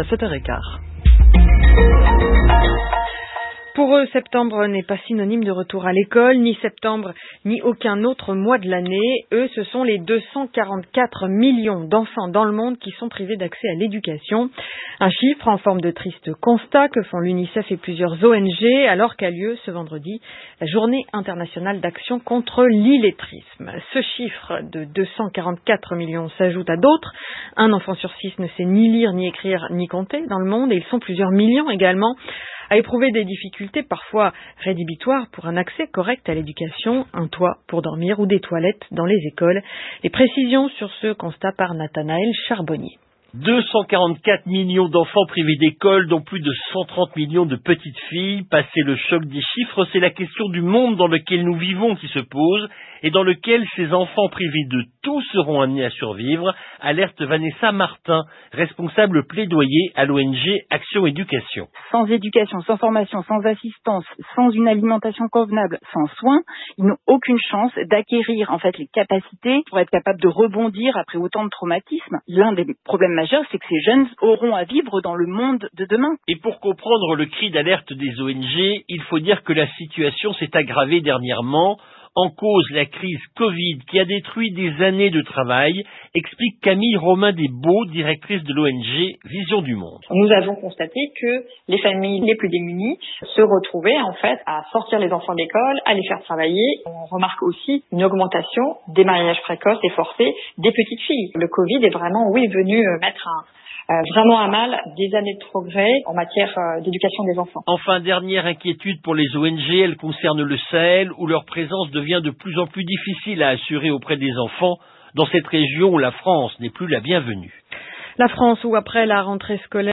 à 7h15. Pour eux, septembre n'est pas synonyme de retour à l'école, ni septembre, ni aucun autre mois de l'année. Eux, ce sont les 244 millions d'enfants dans le monde qui sont privés d'accès à l'éducation. Un chiffre en forme de triste constat que font l'UNICEF et plusieurs ONG, alors qu'a lieu ce vendredi la Journée internationale d'action contre l'illettrisme. Ce chiffre de 244 millions s'ajoute à d'autres. Un enfant sur 6 ne sait ni lire, ni écrire, ni compter dans le monde, et ils sont plusieurs millions également à éprouver des difficultés parfois rédhibitoires pour un accès correct à l'éducation, un toit pour dormir ou des toilettes dans les écoles. Les précisions sur ce constat par Nathanaël Charbonnier. 244 millions d'enfants privés d'école, dont plus de 130 millions de petites filles. Passé le choc des chiffres, c'est la question du monde dans lequel nous vivons qui se pose et dans lequel ces enfants privés de tout seront amenés à survivre, alerte Vanessa Martin, responsable plaidoyer à l'ONG Action Éducation. Sans éducation, sans formation, sans assistance, sans une alimentation convenable, sans soins, ils n'ont aucune chance d'acquérir les capacités pour être capables de rebondir après autant de traumatismes. L'un des problèmes majeurs, c'est que ces jeunes auront à vivre dans le monde de demain. Et pour comprendre le cri d'alerte des ONG, il faut dire que la situation s'est aggravée dernièrement. En cause, la crise Covid qui a détruit des années de travail, explique Camille Romain-Desbaux, directrice de l'ONG Vision du Monde. Nous avons constaté que les familles les plus démunies se retrouvaient à sortir les enfants de l'école, à les faire travailler. On remarque aussi une augmentation des mariages précoces et forcés des petites filles. Le Covid est vraiment, venu mettre vraiment à mal des années de progrès en matière d'éducation des enfants. Enfin, dernière inquiétude pour les ONG, elle concerne le Sahel, où leur présence devient de plus en plus difficile à assurer auprès des enfants, dans cette région où la France n'est plus la bienvenue. La France, où après la rentrée scolaire,